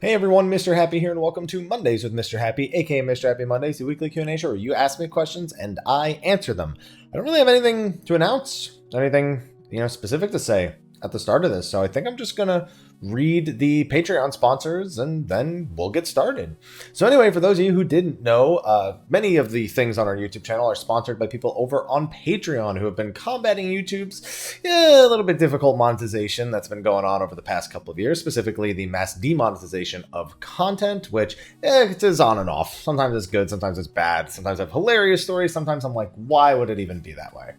Hey everyone, Mr. Happy here, and welcome to Mondays with Mr. Happy, aka Mr. Happy Mondays, the weekly Q&A show where you ask me questions and I answer them. I don't really have anything to announce, anything specific to say at the start of this, so I think I'm just gonna read the Patreon sponsors and then we'll get started. So anyway, for those of you who didn't know, many of the things on our YouTube channel are sponsored by people over on Patreon who have been combating YouTube's a little bit difficult monetization that's been going on over the past couple of years, specifically the mass demonetization of content, which it is on and off. Sometimes it's good, sometimes it's bad, sometimes I have hilarious stories, sometimes I'm like, why would it even be that way?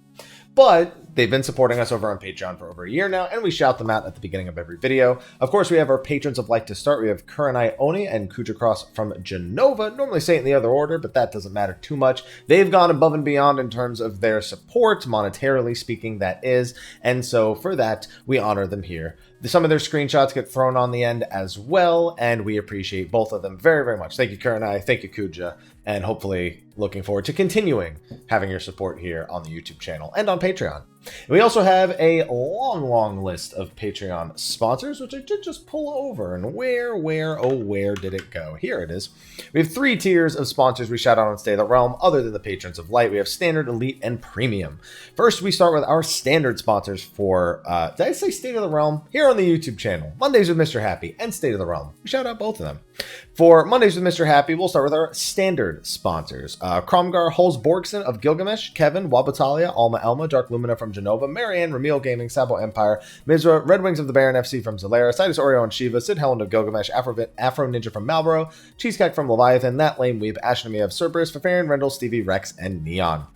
But they've been supporting us over on Patreon for over a year now, and we shout them out at the beginning of every video. Of course, we have our patrons of light to start. We have Kurenai Oni and Khuja Cross from Jenova. Normally say it in the other order, but that doesn't matter too much. They've gone above and beyond in terms of their support, monetarily speaking, that is. And so for that, we honor them here. Some of their screenshots get thrown on the end as well, and we appreciate both of them very, very much. Thank you, Kurenai. Thank you, Khuja. And hopefully looking forward to continuing having your support here on the YouTube channel and on Patreon. We also have a long list of Patreon sponsors, which I did just pull over. And where did it go? Here it is. We have 3 tiers of sponsors we shout out on Stay of the Realm, other than the Patrons of Light. We have Standard, Elite, and Premium. First, we start with our standard sponsors for, did I say State of the Realm? Here on the YouTube channel, Mondays with Mr. Happy and State of the Realm. We shout out both of them. For Mondays with Mr. Happy, we'll start with our standard sponsors. Kromgar Holzborgson of Gilgamesh, Kevin, Wabatalia, Alma Elma, Dark Lumina from Jenova, Marianne, Ramil Gaming, Sabo Empire, Mizra, Red Wings of the Baron FC from Zalera, Cidus, Oreo, and Shiva, Syd Hellwind of Gilgamesh, Afro Ninja from Malboro, Cheesecake from Leviathan, That Lame Weeb, Ashen, Emiya of Cerberus, Fafarian, Rendil, Stevie-Rex, and Neon.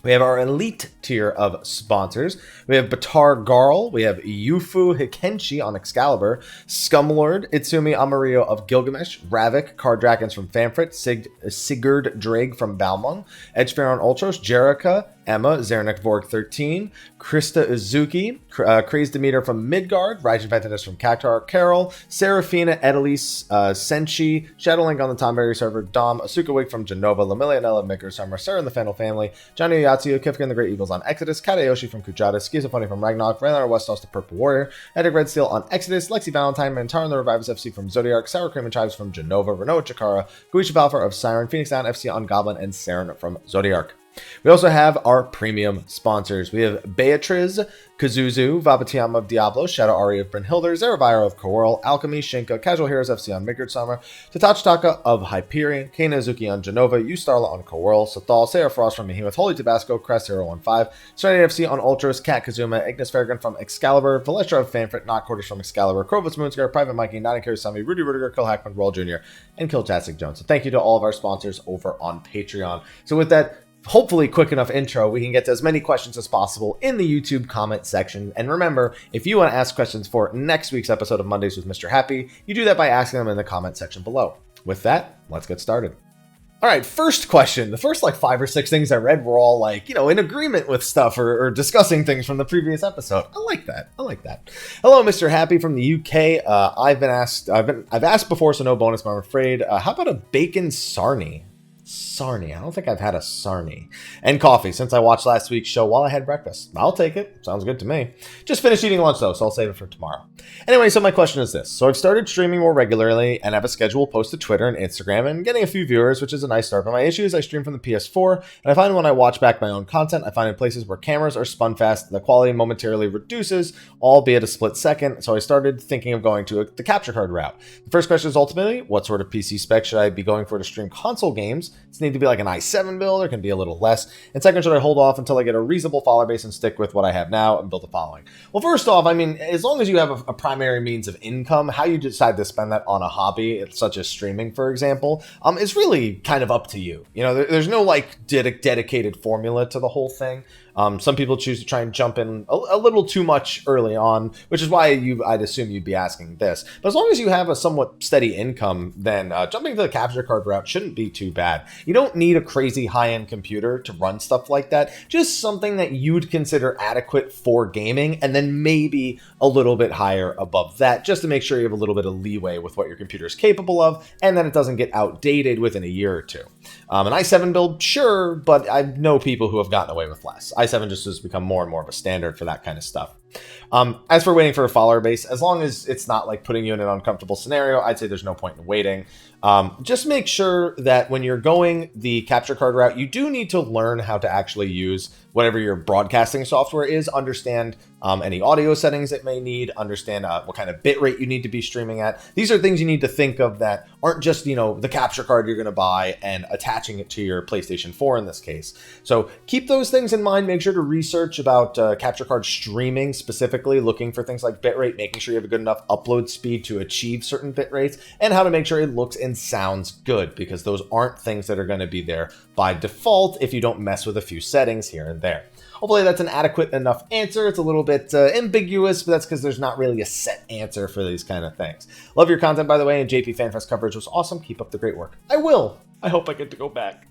We have our elite tier of sponsors. We have Batar Garl, we have Yufu Hikenshi on Excalibur, Scumlord, Itsumi Amarillo of Gilgamesh, Ravik, Card Dragons from Famfrit, Sigurd Drake from Balmung, Edgefair on Ultros, Jerica, Emma, Zeranek Vorg 13, Krista Izuki, Crazed Demeter from Midgard, Raijin Ventinus from Cactar, Carol, Serafina, Edelise, Senshi, Shadowlink on the Tomberry server, Dom, Asuka Wig from Jenova, Limilla Nelhah, Maker Summer, Sarah and the Fennel family, Janhyua Yotsuyu, Kifka and the Great Eagles on Exodus, Katayoshi from Khuja, Skia Symphonia from Ragnarok, Rylanator Westaus The Purple Warrior, Edric Redsteel on Exodus, Lexxie Valentine, Mantaru the Rivivus FC from Zodiac, Sour Cream and Chives from Jenova, Rynoet Chikara, Guisha Valfer of Siren, Phoenix Down FC on Goblin, and Saren from Zodiac. We also have our premium sponsors. We have Beatriz, Kazuzu, Vabatiam of Diablo, Shadow Ari of Brynhildr, Zeravire of Korwhirl, Alchemy, Shinka, Casual Heroes FC on Midgard Summer, Tatachitaka of Hyperion, Kana Azuki on Jenova, Starla on Korwhirl, Sathal, Sarah Frost from Behemoth, Holy Tabasco, Crest 015, Serenity FC on Ultras, Kat Kazuma, Ignis Farragon from Excalibur, Valestra of Fanfrit, Not Quarters from Excalibur, Krovitz Moonscar, Private Mikey, Nani Kurosami, Rudy Rudiger, Kill Hackman, Roll Jr., and Killtastic Jones. So thank you to all of our sponsors over on Patreon. So with that, hopefully quick enough intro, we can get to as many questions as possible in the YouTube comment section. And remember, if you want to ask questions for next week's episode of Mondays with Mr. Happy, you do that by asking them in the comment section below. With that, let's get started. All right, first question. The first 5 or 6 things I read were all in agreement with stuff or discussing things from the previous episode. I like that. Hello, Mr. Happy from the UK. I've asked before, so no bonus, but I'm afraid. How about a bacon sarnie? Sarnie. I don't think I've had a sarnie. And coffee, since I watched last week's show while I had breakfast. I'll take it. Sounds good to me. Just finished eating lunch, though, so I'll save it for tomorrow. Anyway, so my question is this. So I've started streaming more regularly and have a schedule post to Twitter and Instagram and getting a few viewers, which is a nice start. But my issue is I stream from the PS4, and I find when I watch back my own content, I find in places where cameras are spun fast, the quality momentarily reduces, albeit a split second. So I started thinking of going to the capture card route. The first question is ultimately, what sort of PC spec should I be going for to stream console games? It's need to be like an i7 build, or can be a little less. And second, should I hold off until I get a reasonable follower base and stick with what I have now and build a following? Well, first off, I mean, as long as you have a primary means of income, how you decide to spend that on a hobby, such as streaming, for example, is really kind of up to you. There's no dedicated formula to the whole thing. Some people choose to try and jump in a little too much early on, which is why I'd assume you'd be asking this. But as long as you have a somewhat steady income, then jumping to the capture card route shouldn't be too bad. You don't need a crazy high-end computer to run stuff like that. Just something that you'd consider adequate for gaming, and then maybe a little bit higher above that, just to make sure you have a little bit of leeway with what your computer is capable of, and then it doesn't get outdated within a year or two. An i7 build, sure, but I know people who have gotten away with less. i7 just has become more and more of a standard for that kind of stuff. As for waiting for a follower base, as long as it's not like putting you in an uncomfortable scenario, I'd say there's no point in waiting. Just make sure that when you're going the capture card route, you do need to learn how to actually use whatever your broadcasting software is, understand any audio settings it may need, understand what kind of bitrate you need to be streaming at. These are things you need to think of that aren't just, the capture card you're going to buy and attaching it to your PlayStation 4 in this case. So keep those things in mind. Make sure to research about capture card streaming, specifically looking for things like bitrate, making sure you have a good enough upload speed to achieve certain bit rates, and how to make sure it looks and sounds good, because those aren't things that are going to be there by default if you don't mess with a few settings here and there. Hopefully that's an adequate enough answer. It's a little bit ambiguous, but that's because there's not really a set answer for these kind of things. Love your content, by the way, and JP FanFest coverage was awesome. Keep up the great work. I will. I hope I get to go back.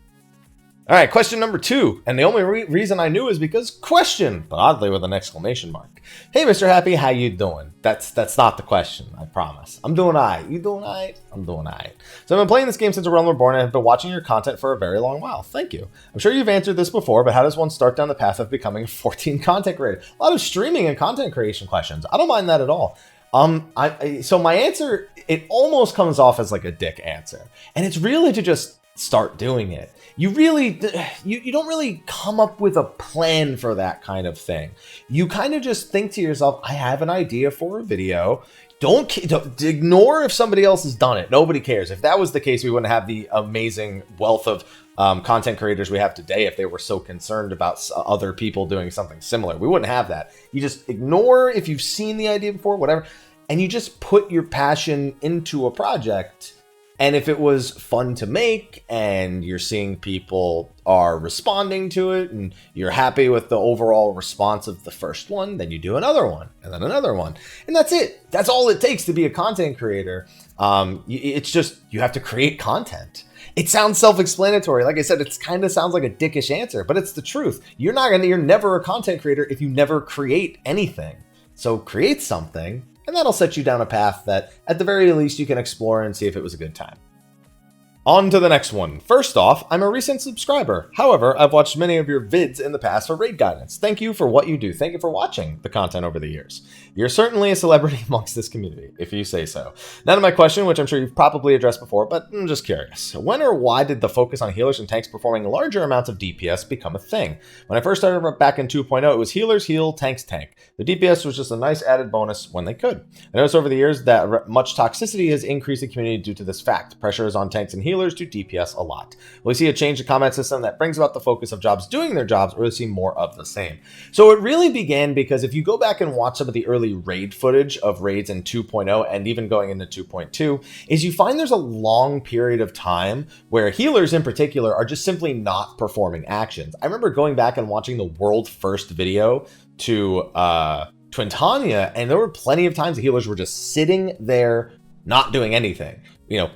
All right, question number 2, and the only reason I knew is because question, but oddly with an exclamation mark. Hey, Mr. Happy, how you doing? That's not the question, I promise. I'm doing all right. You doing all right? I'm doing all right. So I've been playing this game since the realm reborn and have been watching your content for a very long while. Thank you. I'm sure you've answered this before, but how does one start down the path of becoming a 14 content creator? A lot of streaming and content creation questions. I don't mind that at all. So my answer, it almost comes off as like a dick answer, and it's really to just start doing it. You don't really come up with a plan for that kind of thing. You kind of just think to yourself, I have an idea for a video. Don't ignore if somebody else has done it. Nobody cares. If that was the case, we wouldn't have the amazing wealth of content creators we have today if they were so concerned about other people doing something similar. We wouldn't have that. You just ignore if you've seen the idea before, whatever, and you just put your passion into a project. And if it was fun to make and you're seeing people are responding to it and you're happy with the overall response of the first one, then you do another one and then another one. And that's it. That's all it takes to be a content creator. It's just, you have to create content. It sounds self-explanatory. Like I said, it kind of sounds like a dickish answer, but it's the truth. You're never a content creator if you never create anything. So create something, and that'll set you down a path that, at the very least, you can explore and see if it was a good time. On to the next one. First off, I'm a recent subscriber. However, I've watched many of your vids in the past for raid guidance. Thank you for what you do. Thank you for watching the content over the years. You're certainly a celebrity amongst this community, if you say so. Now to my question, which I'm sure you've probably addressed before, but I'm just curious. When or why did the focus on healers and tanks performing larger amounts of DPS become a thing? When I first started back in 2.0, it was healers heal, tanks tank. The DPS was just a nice added bonus when they could. I noticed over the years that much toxicity has increased the community due to this fact. Pressure is on tanks and healers to DPS a lot. Will we see a change to comment system that brings about the focus of jobs doing their jobs, or will we see more of the same? So it really began because if you go back and watch some of the early raid footage of raids in 2.0 and even going into 2.2, is you find there's a long period of time where healers in particular are just simply not performing actions. I remember going back and watching the world first video to Twintania, and there were plenty of times the healers were just sitting there not doing anything.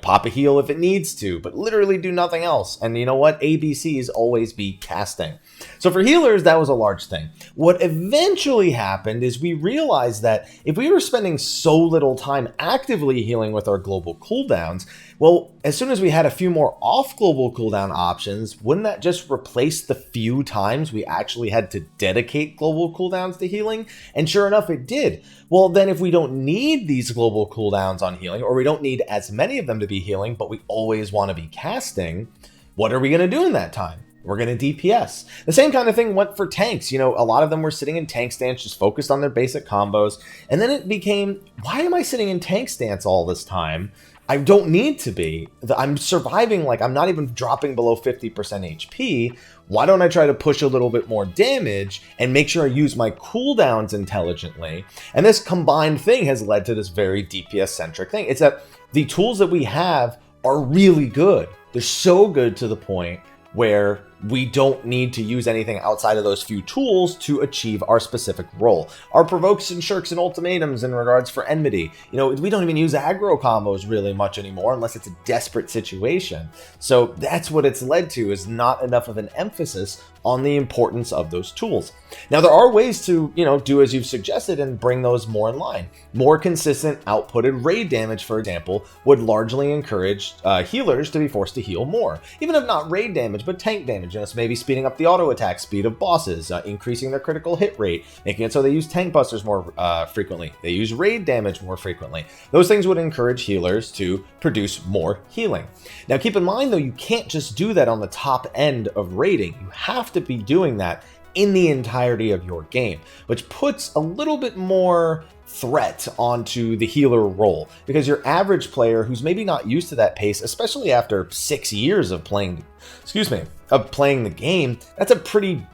Pop a heal if it needs to, but literally do nothing else. And you know what? ABCs always be casting. So for healers, that was a large thing. What eventually happened is we realized that if we were spending so little time actively healing with our global cooldowns, well, as soon as we had a few more off global cooldown options, wouldn't that just replace the few times we actually had to dedicate global cooldowns to healing? And sure enough, it did. Well, then if we don't need these global cooldowns on healing, or we don't need as many of them to be healing, but we always want to be casting, what are we going to do in that time? We're going to DPS. The same kind of thing went for tanks. A lot of them were sitting in tank stance, just focused on their basic combos. And then it became, why am I sitting in tank stance all this time? I don't need to be. I'm surviving, like I'm not even dropping below 50% HP. Why don't I try to push a little bit more damage and make sure I use my cooldowns intelligently? And this combined thing has led to this very DPS-centric thing. It's that the tools that we have are really good. They're so good to the point where we don't need to use anything outside of those few tools to achieve our specific role. Our provokes and shirks and ultimatums in regards for enmity. We don't even use aggro combos really much anymore unless it's a desperate situation. So that's what it's led to, is not enough of an emphasis on the importance of those tools. Now there are ways to, do as you've suggested and bring those more in line. More consistent outputted raid damage, for example, would largely encourage healers to be forced to heal more. Even if not raid damage, but tank damage. damage, so maybe speeding up the auto attack speed of bosses, increasing their critical hit rate, making it so they use tank busters more frequently, they use raid damage more frequently. Those things would encourage healers to produce more healing. Now keep in mind though, you can't just do that on the top end of raiding. You have to be doing that in the entirety of your game, which puts a little bit more threat onto the healer role, because your average player who's maybe not used to that pace, especially after 6 years of playing, the game, that's a pretty,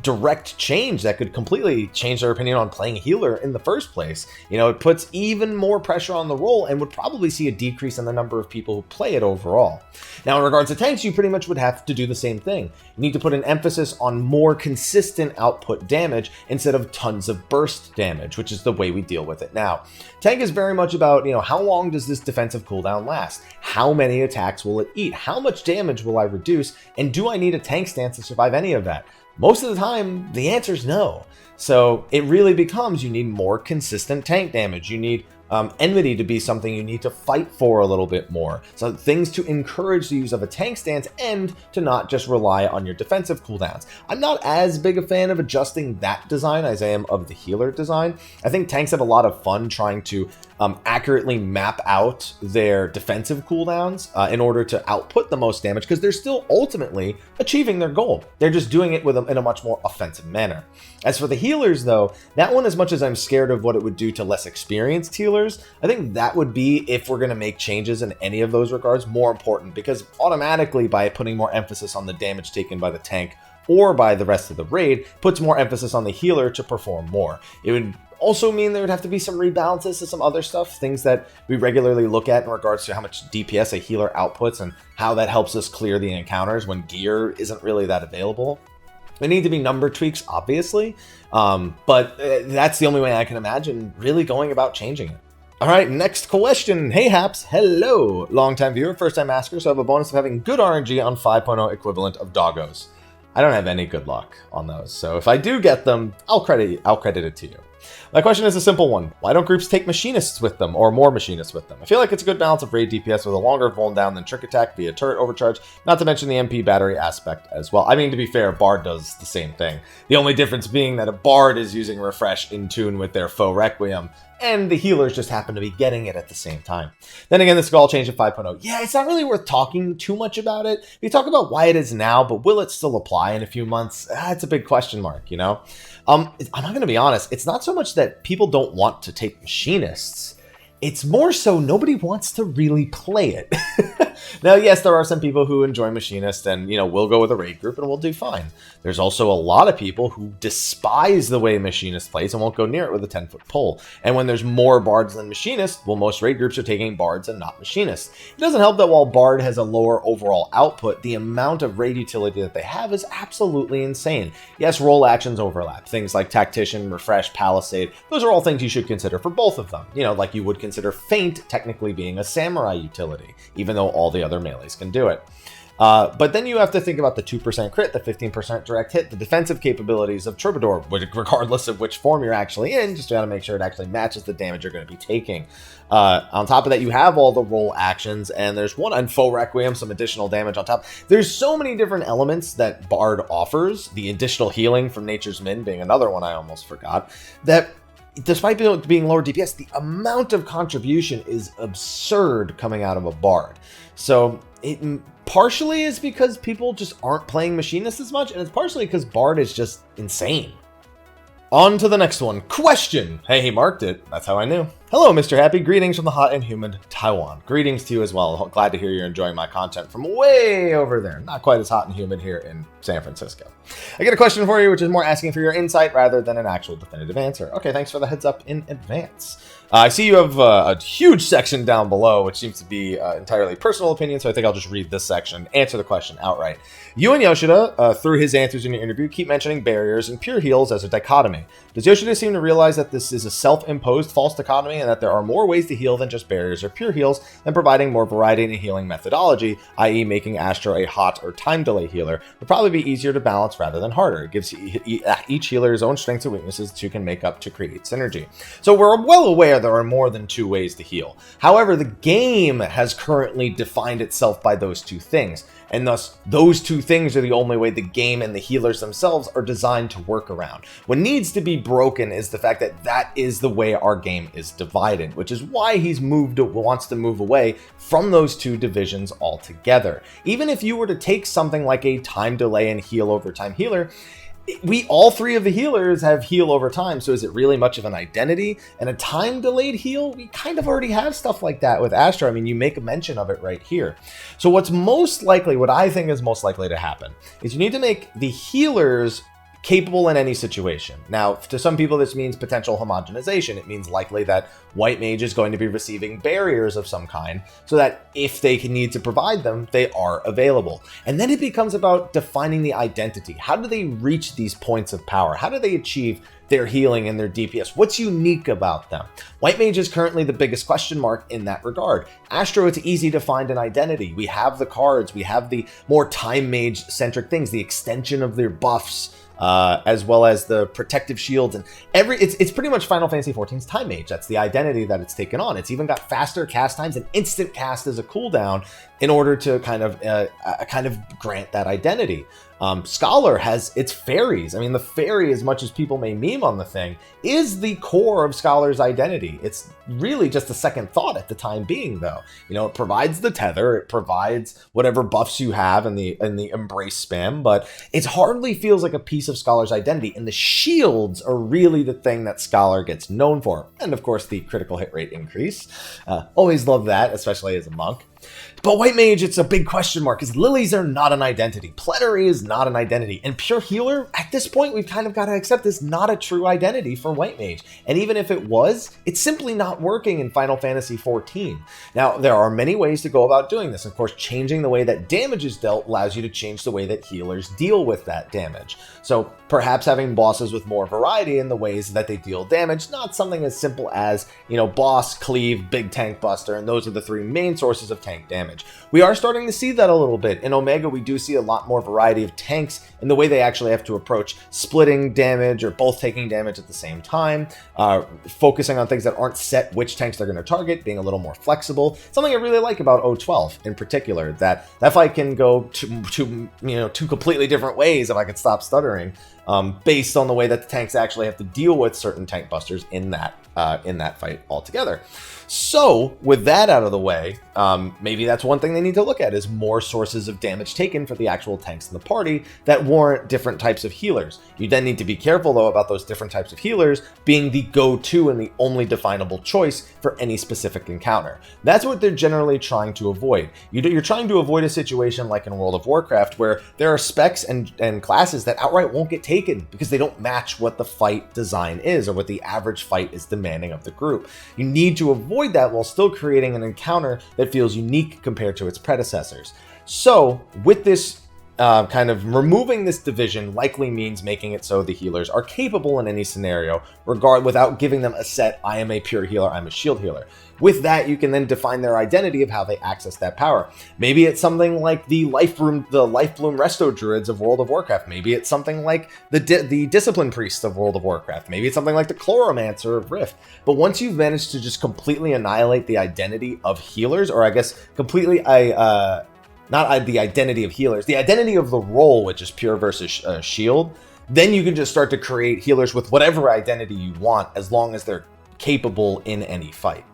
direct change that could completely change their opinion on playing a healer in the first place. It puts even more pressure on the role and would probably see a decrease in the number of people who play it overall. Now, in regards to tanks, you pretty much would have to do the same thing. You need to put an emphasis on more consistent output damage instead of tons of burst damage, which is the way we deal with it now. Tank is very much about, how long does this defensive cooldown last? How many attacks will it eat? How much damage will I reduce? And do I need a tank stance to survive any of that? Most of the time, the answer is no. So it really becomes, you need more consistent tank damage. You need enmity to be something you need to fight for a little bit more. So things to encourage the use of a tank stance and to not just rely on your defensive cooldowns. I'm not as big a fan of adjusting that design as I am of the healer design. I think tanks have a lot of fun trying to accurately map out their defensive cooldowns in order to output the most damage, because they're still ultimately achieving their goal. They're just doing it in a much more offensive manner. As for the healers though, that one, as much as I'm scared of what it would do to less experienced healers, I think that would be, if we're going to make changes in any of those regards, more important, because automatically by putting more emphasis on the damage taken by the tank or by the rest of the raid, puts more emphasis on the healer to perform more. It would also mean there would have to be some rebalances to some other stuff, things that we regularly look at in regards to how much DPS a healer outputs and how that helps us clear the encounters when gear isn't really that available. There need to be number tweaks, obviously, but that's the only way I can imagine really going about changing it. All right, next question. Hey Haps, hello. Long-time viewer, first-time asker, so I have a bonus of having good RNG on 5.0 equivalent of doggos. I don't have any good luck on those, so if I do get them, I'll credit it to you. My question is a simple one. Why don't groups take machinists with them, or more machinists with them? I feel like it's a good balance of raid DPS with a longer vuln down than trick attack via turret overcharge, not to mention the MP battery aspect as well. I mean, to be fair, Bard does the same thing. The only difference being that a Bard is using Refresh in tune with their Faux Requiem, and the healers just happen to be getting it at the same time. Then again, this could all change at 5.0. Yeah, it's not really worth talking too much about it. We talk about why it is now, but will it still apply in a few months? It's a big question mark, I'm not going to be honest. It's not so much that people don't want to take machinists. It's more so nobody wants to really play it. Now, yes, there are some people who enjoy machinists and, will go with a raid group and will do fine. There's also a lot of people who despise the way machinist plays and won't go near it with a 10-foot pole. And when there's more bards than machinists, well, most raid groups are taking bards and not machinists. It doesn't help that while bard has a lower overall output, the amount of raid utility that they have is absolutely insane. Yes, role actions overlap. Things like tactician, refresh, palisade, those are all things you should consider for both of them. Like you would consider feint technically being a samurai utility, even though all the other melees can do it. But then you have to think about the 2% crit, the 15% direct hit, the defensive capabilities of Troubadour, regardless of which form you're actually in, just got to make sure it actually matches the damage you're going to be taking. On top of that, you have all the role actions, and there's one on Faux Requiem, some additional damage on top. There's so many different elements that Bard offers, the additional healing from Nature's Min being another one I almost forgot, that despite being lower DPS, the amount of contribution is absurd coming out of a Bard. So it partially is because people just aren't playing Machinist as much, and it's partially because Bard is just insane. On to the next one. Question. Hey, he marked it. That's how I knew. Hello, Mr. Happy. Greetings from the hot and humid Taiwan. Greetings to you as well. Glad to hear you're enjoying my content from way over there. Not quite as hot and humid here in San Francisco. I get a question for you, which is more asking for your insight rather than an actual definitive answer. Okay, thanks for the heads up in advance. I see you have a huge section down below, which seems to be entirely personal opinion, so I think I'll just read this section, answer the question outright. You and Yoshida, through his answers in your interview, keep mentioning barriers and pure heals as a dichotomy. Does Yoshida seem to realize that this is a self-imposed false dichotomy and that there are more ways to heal than just barriers or pure heals, and providing more variety in a healing methodology, i.e. making Astro a hot or time delay healer, would probably be easier to balance rather than harder. It gives each healer his own strengths and weaknesses that you can make up to create synergy. So we're well aware there are more than 2 ways to heal. However, the game has currently defined itself by those 2 things. and thus those two things are the only way the game and the healers themselves are designed to work around. What needs to be broken is the fact that that is the way our game is divided, which is why he's wants to move away from those two divisions altogether. Even if you were to take something like a time delay and heal over time healer, all three of the healers have heal over time, so is it really much of an identity? And a time delayed heal, we kind of already have stuff like that with Astro. I mean, you make a mention of it right here. So what's most likely, what I think is most likely to happen, is you need to make the healers capable in any situation. Now, to some people, this means potential homogenization. It means likely that White Mage is going to be receiving barriers of some kind, so that if they need to provide them, they are available. And then it becomes about defining the identity. How do they reach these points of power? How do they achieve their healing and their DPS? What's unique about them? White Mage is currently the biggest question mark in that regard. Astro, it's easy to find an identity. We have the cards, we have the more Time Mage centric things, the extension of their buffs, as well as the protective shields, and it's pretty much Final Fantasy XIV's Time Mage. That's the identity that it's taken on. It's even got faster cast times and instant cast as a cooldown in order to kind of grant that identity. Scholar has its fairies. I mean, the fairy, as much as people may meme on the thing, is the core of Scholar's identity. It's really just a second thought at the time being, though. You know, it provides the tether, it provides whatever buffs you have in the embrace spam, but it hardly feels like a piece of Scholar's identity. And the shields are really the thing that Scholar gets known for. And of course, the critical hit rate increase. Always love that, especially as a monk. But White Mage, it's a big question mark, because lilies are not an identity. Plenary is not an identity. And Pure Healer, at this point, we've kind of got to accept is not a true identity for White Mage. And even if it was, it's simply not working in Final Fantasy XIV. Now, there are many ways to go about doing this. Of course, changing the way that damage is dealt allows you to change the way that healers deal with that damage. So perhaps having bosses with more variety in the ways that they deal damage, not something as simple as, you know, boss, cleave, big tank buster, and those are the three main sources of tank damage. We are starting to see that a little bit. In Omega, we do see a lot more variety of tanks in the way they actually have to approach splitting damage or both taking damage at the same time, focusing on things that aren't set which tanks they're going to target, being a little more flexible. Something I really like about O12 in particular, that fight can go two completely different ways if I could stop stuttering, based on the way that the tanks actually have to deal with certain tank busters in that fight altogether. So with that out of the way, maybe that's one thing they need to look at, is more sources of damage taken for the actual tanks in the party that warrant different types of healers. You then need to be careful, though, about those different types of healers being the go-to and the only definable choice for any specific encounter. That's what they're generally trying to avoid. You're trying to avoid a situation like in World of Warcraft, where there are specs and classes that outright won't get taken because they don't match what the fight design is or what the average fight is demanding of the group. You need to avoid that while still creating an encounter that feels unique compared to its predecessors. So with this kind of removing this division likely means making it so the healers are capable in any scenario, without giving them a set, I am a pure healer, I'm a shield healer. With that, you can then define their identity of how they access that power. Maybe it's something like the Life Bloom Resto Druids of World of Warcraft. Maybe it's something like the Discipline Priests of World of Warcraft. Maybe it's something like the Chloromancer of Rift. But once you've managed to just completely annihilate the identity of healers, or I guess completely, not the identity of healers, the identity of the role, which is pure versus shield, then you can just start to create healers with whatever identity you want, as long as they're capable in any fight.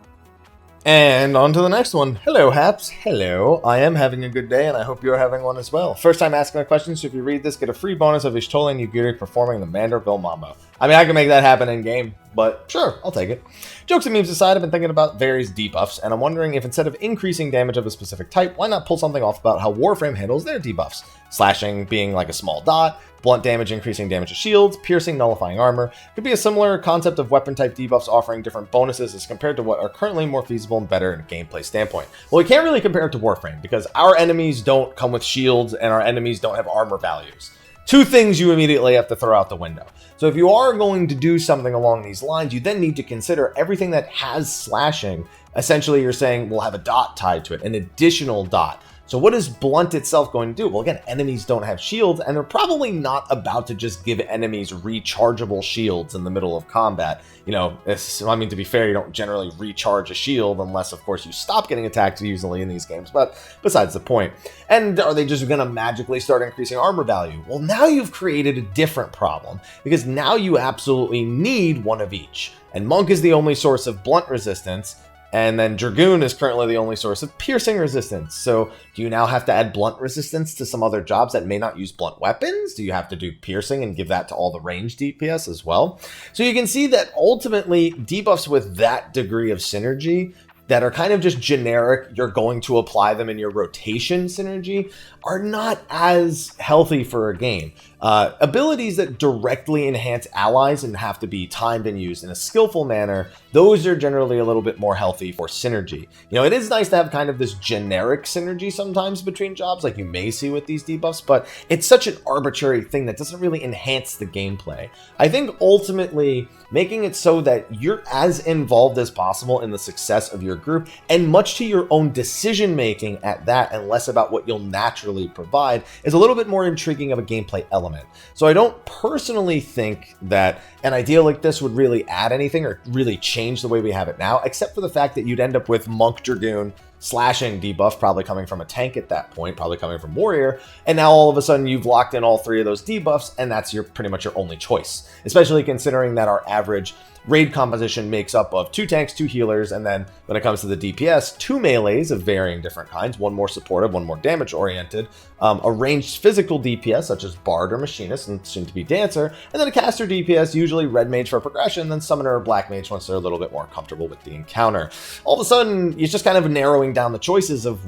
And on to the next one. Hello, Haps. Hello. I am having a good day, and I hope you're having one as well. First time asking a question, so if you read this, get a free bonus of Ishtoli and Yugiri performing the Manderville Mambo. I mean, I can make that happen in-game, but sure, I'll take it. Jokes and memes aside, I've been thinking about various debuffs, and I'm wondering if instead of increasing damage of a specific type, why not pull something off about how Warframe handles their debuffs? Slashing being like a small dot, blunt damage increasing damage of shields, piercing nullifying armor. Could be a similar concept of weapon type debuffs offering different bonuses as compared to what are currently more feasible and better in a gameplay standpoint. Well, we can't really compare it to Warframe, because our enemies don't come with shields and our enemies don't have armor values. Two things you immediately have to throw out the window. So if you are going to do something along these lines, you then need to consider everything that has slashing. Essentially, you're saying we'll have a dot tied to it, an additional dot. So what is Blunt itself going to do? Well, again, enemies don't have shields, and they're probably not about to just give enemies rechargeable shields in the middle of combat. You know, I mean, to be fair, you don't generally recharge a shield unless, of course, you stop getting attacked usually in these games, but besides the point. And are they just going to magically start increasing armor value? Well, now you've created a different problem, because now you absolutely need one of each. And Monk is the only source of blunt resistance, and then Dragoon is currently the only source of piercing resistance. So do you now have to add blunt resistance to some other jobs that may not use blunt weapons? Do you have to do piercing and give that to all the ranged DPS as well? So you can see that ultimately debuffs with that degree of synergy that are kind of just generic, you're going to apply them in your rotation synergy, are not as healthy for a game. Abilities that directly enhance allies and have to be timed and used in a skillful manner, those are generally a little bit more healthy for synergy. You know, it is nice to have kind of this generic synergy sometimes between jobs, like you may see with these debuffs, but it's such an arbitrary thing that doesn't really enhance the gameplay. I think ultimately making it so that you're as involved as possible in the success of your group, and much to your own decision making at that, and less about what you'll naturally provide, is a little bit more intriguing of a gameplay element. So I don't personally think that an idea like this would really add anything or really change the way we have it now, except for the fact that you'd end up with Monk Dragoon slashing debuff, probably coming from a tank at that point, probably coming from Warrior, and now all of a sudden you've locked in all three of those debuffs, and that's pretty much your only choice, especially considering that our average raid composition makes up of 2 tanks, 2 healers, and then when it comes to the DPS, 2 melees of varying different kinds, one more supportive, one more damage oriented, a ranged physical DPS such as Bard or Machinist and soon to be Dancer, and then a caster DPS, usually Red Mage for progression, then Summoner or Black Mage once they're a little bit more comfortable with the encounter. All of a sudden, it's just kind of narrowing down the choices of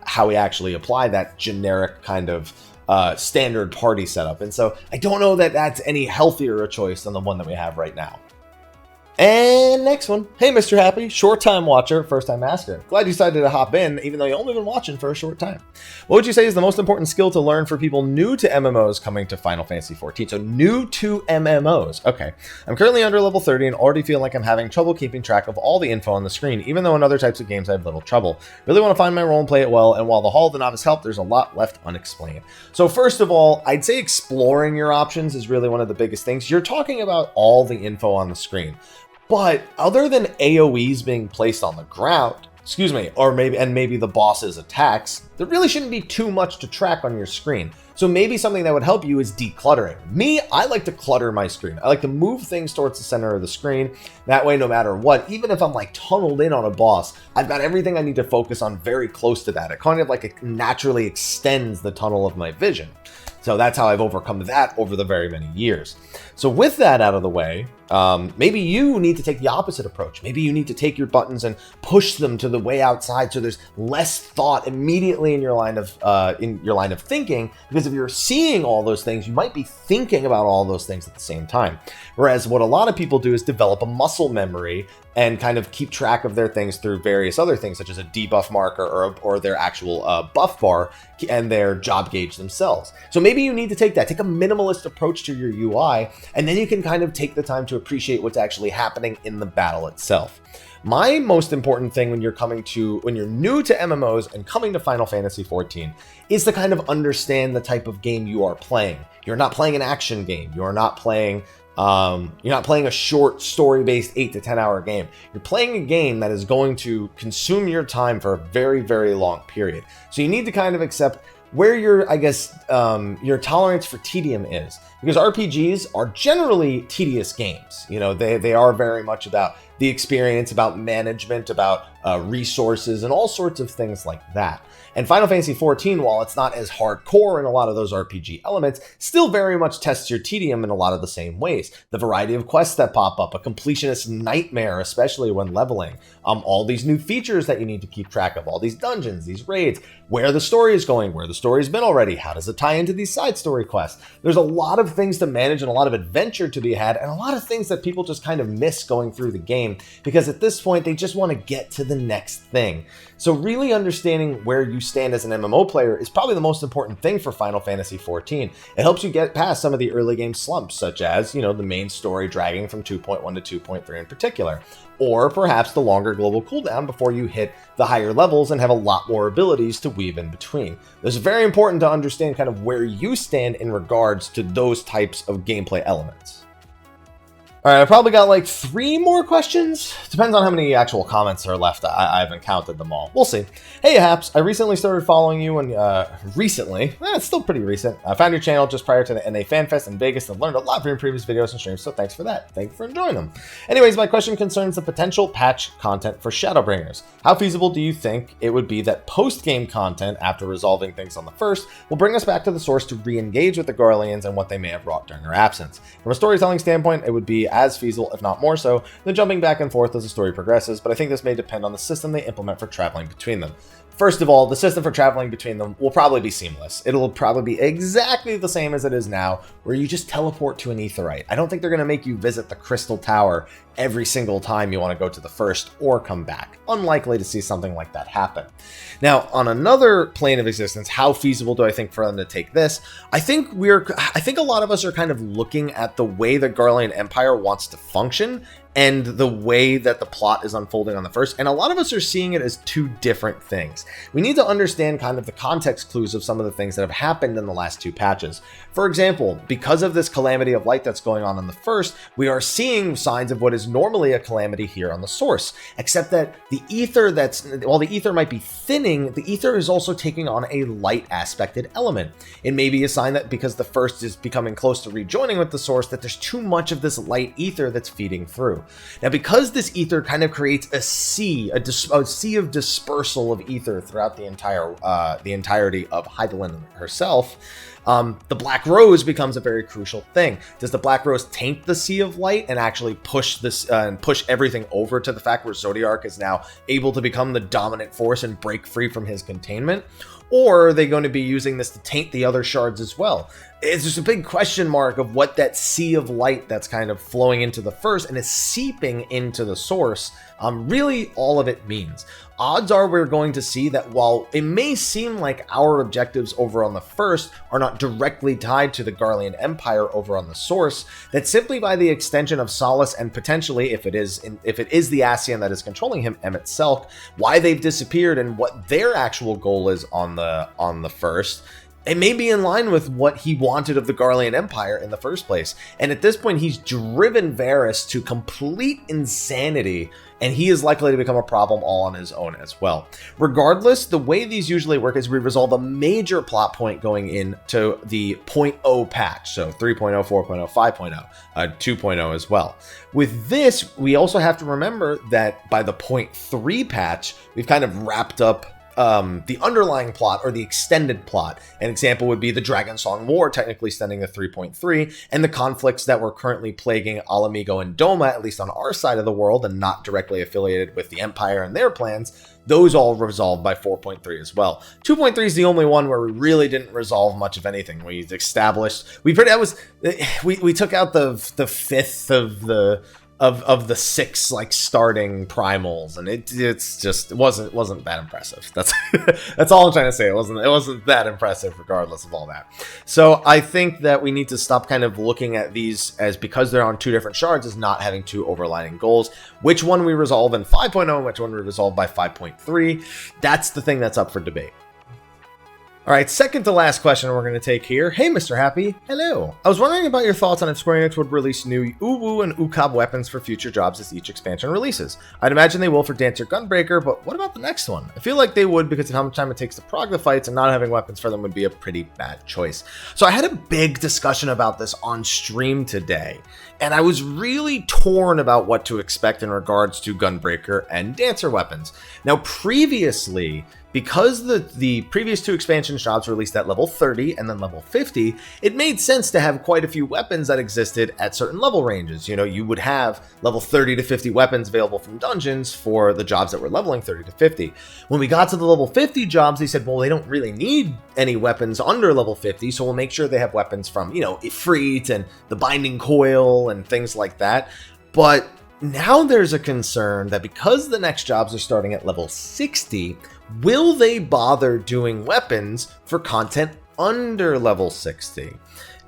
how we actually apply that generic kind of standard party setup. And so I don't know that that's any healthier a choice than the one that we have right now. And next one. Hey, Mr. Happy, short time watcher, first time asker. Glad you decided to hop in, even though you've only been watching for a short time. What would you say is the most important skill to learn for people new to MMOs coming to Final Fantasy XIV? So new to MMOs. Okay. I'm currently under level 30 and already feel like I'm having trouble keeping track of all the info on the screen, even though in other types of games I have little trouble. Really want to find my role and play it well, and while the Hall of the Novice helped, there's a lot left unexplained. So first of all, I'd say exploring your options is really one of the biggest things. You're talking about all the info on the screen. But other than AoEs being placed on the ground, or maybe the boss's attacks, there really shouldn't be too much to track on your screen. So maybe something that would help you is decluttering. Me, I like to clutter my screen. I like to move things towards the center of the screen. That way, no matter what, even if I'm like tunneled in on a boss, I've got everything I need to focus on very close to that. It kind of like it naturally extends the tunnel of my vision. So that's how I've overcome that over the very many years. So with that out of the way, maybe you need to take the opposite approach. Maybe you need to take your buttons and push them to the way outside so there's less thought immediately in your line of thinking, because if you're seeing all those things, you might be thinking about all those things at the same time. Whereas what a lot of people do is develop a muscle memory and kind of keep track of their things through various other things, such as a debuff marker or their actual buff bar and their job gauge themselves. So maybe you need to take a minimalist approach to your UI, and then you can kind of take the time to appreciate what's actually happening in the battle itself. My most important thing when you're new to MMOs and coming to Final Fantasy XIV is to kind of understand the type of game you are playing. You're not playing an action game. You're not playing a short story-based 8 to 10 hour game. You're playing a game that is going to consume your time for a very, very long period. So you need to kind of accept where your tolerance for tedium is, because RPGs are generally tedious games. You know, they are very much about the experience, about management, about resources, and all sorts of things like that. And Final Fantasy XIV, while it's not as hardcore in a lot of those RPG elements, still very much tests your tedium in a lot of the same ways. The variety of quests that pop up, a completionist nightmare, especially when leveling, all these new features that you need to keep track of, all these dungeons, these raids, where the story is going, where the story's been already, how does it tie into these side story quests. There's a lot of things to manage and a lot of adventure to be had, and a lot of things that people just kind of miss going through the game, because at this point they just want to get to the next thing. So really understanding where you stand as an MMO player is probably the most important thing for Final Fantasy XIV. It helps you get past some of the early game slumps, such as, the main story dragging from 2.1 to 2.3 in particular. or perhaps the longer global cooldown before you hit the higher levels and have a lot more abilities to weave in between. It's very important to understand kind of where you stand in regards to those types of gameplay elements. All right, I probably got like 3 more questions. Depends on how many actual comments are left. I haven't counted them all. We'll see. Hey, Haps, I recently started following you, and it's still pretty recent. I found your channel just prior to the NA FanFest in Vegas and learned a lot from your previous videos and streams, so thanks for that. Thank you for enjoying them. Anyways, my question concerns the potential patch content for Shadowbringers. How feasible do you think it would be that post-game content, after resolving things on the first, will bring us back to the source to re-engage with the Garleans and what they may have wrought during our absence? From a storytelling standpoint, it would be as feasible, if not more so, than jumping back and forth as the story progresses, but I think this may depend on the system they implement for traveling between them. First of all, the system for traveling between them will probably be seamless. It'll probably be exactly the same as it is now, where you just teleport to an aetheryte. I don't think they're going to make you visit the Crystal Tower every single time you want to go to the first or come back. Unlikely to see something like that happen. Now, on another plane of existence, how feasible do I think for them to take this? I think a lot of us are kind of looking at the way the Garlean Empire wants to function and the way that the plot is unfolding on the first, and a lot of us are seeing it as 2 different things. We need to understand kind of the context clues of some of the things that have happened in the last 2 patches. For example, because of this calamity of light that's going on the first, we are seeing signs of what is normally a calamity here on the source, except that the ether while the ether might be thinning, the ether is also taking on a light aspected element. It may be a sign that because the first is becoming close to rejoining with the source, that there's too much of this light ether that's feeding through. Now, because this ether kind of creates a sea of dispersal of ether throughout the entirety of Hydaelyn herself, the Black Rose becomes a very crucial thing. Does the Black Rose taint the Sea of Light and actually push this and push everything over to the fact where Zodiark is now able to become the dominant force and break free from his containment? Or are they going to be using this to taint the other shards as well? It's just a big question mark of what that sea of light that's kind of flowing into the first and is seeping into the source, really all of it means. Odds are we're going to see that while it may seem like our objectives over on the first are not directly tied to the Garlean Empire over on the source, that simply by the extension of Solace and potentially, if it is the Ascian that is controlling him, Emmett Selk, why they've disappeared and what their actual goal is on the first, it may be in line with what he wanted of the Garlean Empire in the first place. And at this point, he's driven Varys to complete insanity, and he is likely to become a problem all on his own as well. Regardless, the way these usually work is we resolve a major plot point going into the 0.0 patch, so 3.0, 4.0, 5.0, 2.0 as well. With this, we also have to remember that by the 0.3 patch, we've kind of wrapped up the underlying plot or the extended plot. An example would be the Dragon Song War, technically extending to 3.3, and the conflicts that were currently plaguing Alamigo and Doma, at least on our side of the world and not directly affiliated with the Empire and their plans. Those all resolved by 4.3 as well. 2.3 is the only one where we really didn't resolve much of anything. We established, we took out the fifth of the 6 like starting primals, and it wasn't that impressive. That's all I'm trying to say. It wasn't that impressive regardless of all that. So I think that we need to stop kind of looking at these as, because they're on 2 different shards, as not having 2 overlining goals. Which one we resolve in 5.0 and which one we resolve by 5.3, that's the thing that's up for debate. All right, second to last question we're going to take here. Hey, Mr. Happy. Hello. I was wondering about your thoughts on if Square Enix would release new Uwu and Ukab weapons for future jobs as each expansion releases. I'd imagine they will for Dancer Gunbreaker, but what about the next one? I feel like they would because of how much time it takes to prog the fights, and not having weapons for them would be a pretty bad choice. So I had a big discussion about this on stream today, and I was really torn about what to expect in regards to Gunbreaker and Dancer weapons. Now, previously, because the previous 2 expansion shops released at level 30 and then level 50, it made sense to have quite a few weapons that existed at certain level ranges. You know, you would have level 30 to 50 weapons available from dungeons for the jobs that were leveling 30 to 50. When we got to the level 50 jobs, they said, well, they don't really need any weapons under level 50, so we'll make sure they have weapons from, you know, Ifrit and the Binding Coil and things like that. But now there's a concern that because the next jobs are starting at level 60, will they bother doing weapons for content under level 60?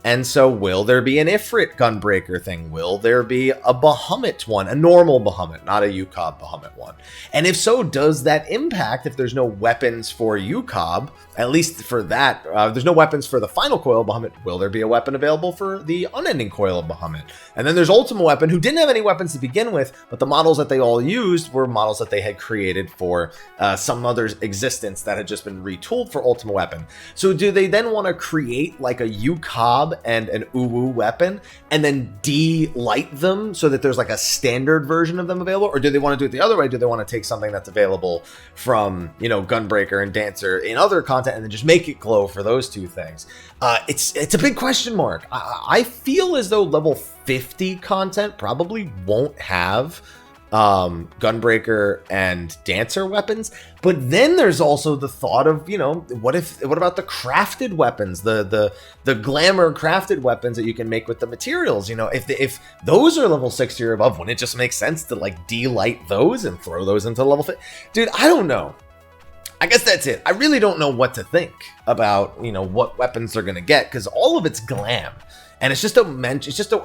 And so will there be an Ifrit Gunbreaker thing? Will there be a Bahamut one? A normal Bahamut, not a UCOB Bahamut one. And if so, does that impact if there's no weapons for UCOB? At least for that, there's no weapons for the final coil of Bahamut. Will there be a weapon available for the unending coil of Bahamut? And then there's Ultima Weapon, who didn't have any weapons to begin with, but the models that they all used were models that they had created for some other's existence that had just been retooled for Ultima Weapon. So do they then want to create like a UCOB and an Uwu weapon and then de-light them so that there's like a standard version of them available? Or do they want to do it the other way? Do they want to take something that's available from, you know, Gunbreaker and Dancer in other content and then just make it glow for those two things? It's a big question mark. I feel as though level 50 content probably won't have Gunbreaker and Dancer weapons, but then there's also the thought of, you know, what about the crafted weapons, the glamour crafted weapons that you can make with the materials? You know, if those are level 60 or above, wouldn't it just make sense to like de-light those and throw those into level 50? Dude, I don't know. I guess that's it. I really don't know what to think about, you know, what weapons they're gonna get, because all of it's glam. And it's just a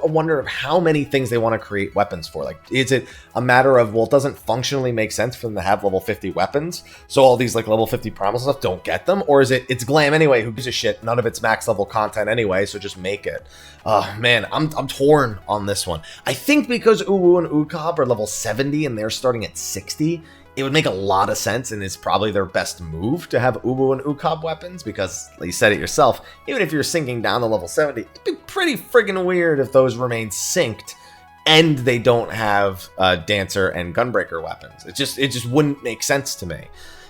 wonder of how many things they want to create weapons for. Like, is it a matter of, well, it doesn't functionally make sense for them to have level 50 weapons, so all these like level 50 primal stuff don't get them? Or is it's glam anyway, who gives a shit? None of it's max level content anyway, so just make it. Man, I'm torn on this one. I think because Uwu and UCOB are level 70 and they're starting at 60, it would make a lot of sense, and it's probably their best move to have Uwu and UCOB weapons, because, like you said it yourself, even if you're sinking down to level 70, it'd be pretty friggin' weird if those remain synced and they don't have Dancer and Gunbreaker weapons. It just wouldn't make sense to me.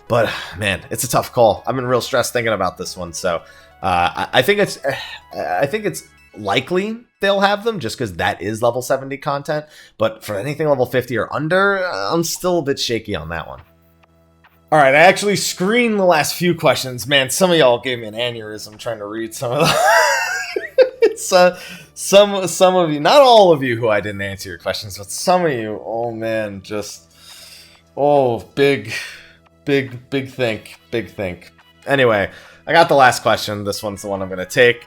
But, man, it's a tough call. I've been real stressed thinking about this one, so I think it's likely they'll have them just because that is level 70 content, but for anything level 50 or under, I'm still a bit shaky on that one. All right, I actually screened the last few questions. Man, some of y'all gave me an aneurysm trying to read some of them. It's some of you, not all of you who I didn't answer your questions, but some of you, oh man, just big think. Anyway, I got the last question. This one's the one I'm gonna take.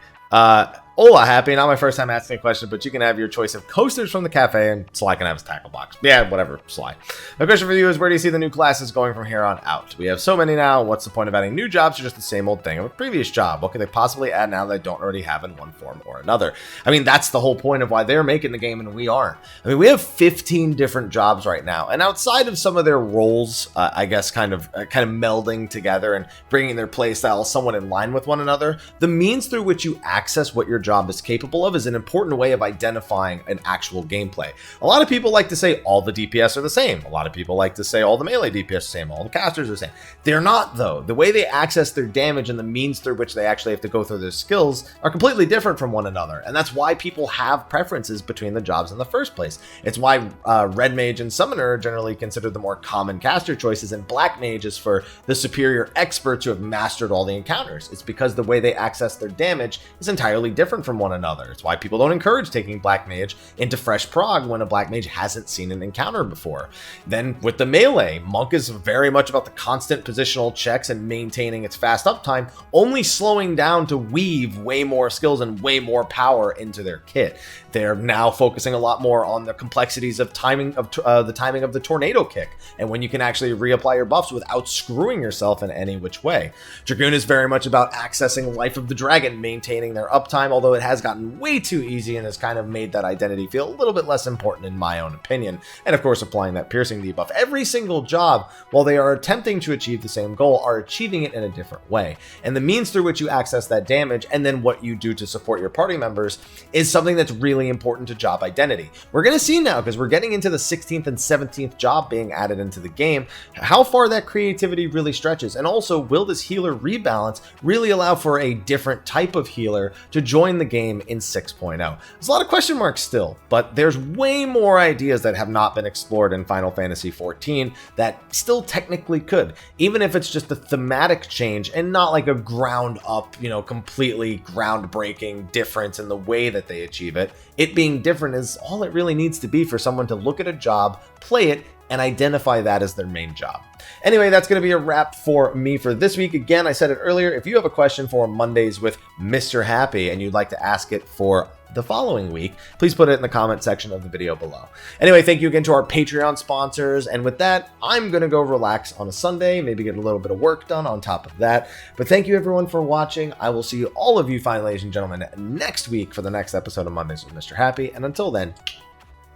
Hola, Happy. Not my first time asking a question, but you can have your choice of coasters from the cafe, and Sly can have his tackle box. Yeah, whatever, Sly. My question for you is, where do you see the new classes going from here on out? We have so many now. What's the point of adding new jobs or just the same old thing of a previous job? What could they possibly add now that they don't already have in one form or another? I mean, that's the whole point of why they're making the game and we aren't. I mean, we have 15 different jobs right now, and outside of some of their roles, I guess, kind of melding together and bringing their playstyle somewhat in line with one another, the means through which you access what your job is capable of is an important way of identifying an actual gameplay. A lot of people like to say all the DPS are the same. A lot of people like to say all the melee DPS are the same, all the casters are the same. They're not, though. The way they access their damage and the means through which they actually have to go through their skills are completely different from one another, and that's why people have preferences between the jobs in the first place. It's why Red Mage and Summoner are generally considered the more common caster choices, and Black Mage is for the superior experts who have mastered all the encounters. It's because the way they access their damage is entirely different from one another. It's why people don't encourage taking Black Mage into fresh prog when a Black Mage hasn't seen an encounter before. Then with the melee, Monk is very much about the constant positional checks and maintaining its fast uptime, only slowing down to weave way more skills and way more power into their kit. They're now focusing a lot more on the complexities of timing of the timing of the tornado kick, and when you can actually reapply your buffs without screwing yourself in any which way. Dragoon is very much about accessing Life of the Dragon, maintaining their uptime, although it has gotten way too easy and has kind of made that identity feel a little bit less important in my own opinion. And of course, applying that piercing debuff. Every single job, while they are attempting to achieve the same goal, are achieving it in a different way. And the means through which you access that damage and then what you do to support your party members is something that's really important to job identity. We're going to see now, because we're getting into the 16th and 17th job being added into the game, how far that creativity really stretches. And also, will this healer rebalance really allow for a different type of healer to join the game in 6.0? There's a lot of question marks still, but there's way more ideas that have not been explored in Final Fantasy XIV that still technically could, even if it's just a thematic change and not like a ground up, completely groundbreaking difference in the way that they achieve it. It being different is all it really needs to be for someone to look at a job, play it, and identify that as their main job. Anyway, that's going to be a wrap for me for this week. Again, I said it earlier, if you have a question for Mondays with Mr. Happy and you'd like to ask it for the following week, please put it in the comment section of the video below. Anyway, thank you again to our Patreon sponsors, and with that, I'm going to go relax on a Sunday, maybe get a little bit of work done on top of that. But thank you everyone for watching. I will see all of you fine ladies and gentlemen next week for the next episode of Mondays with Mr. Happy, and until then,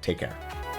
take care.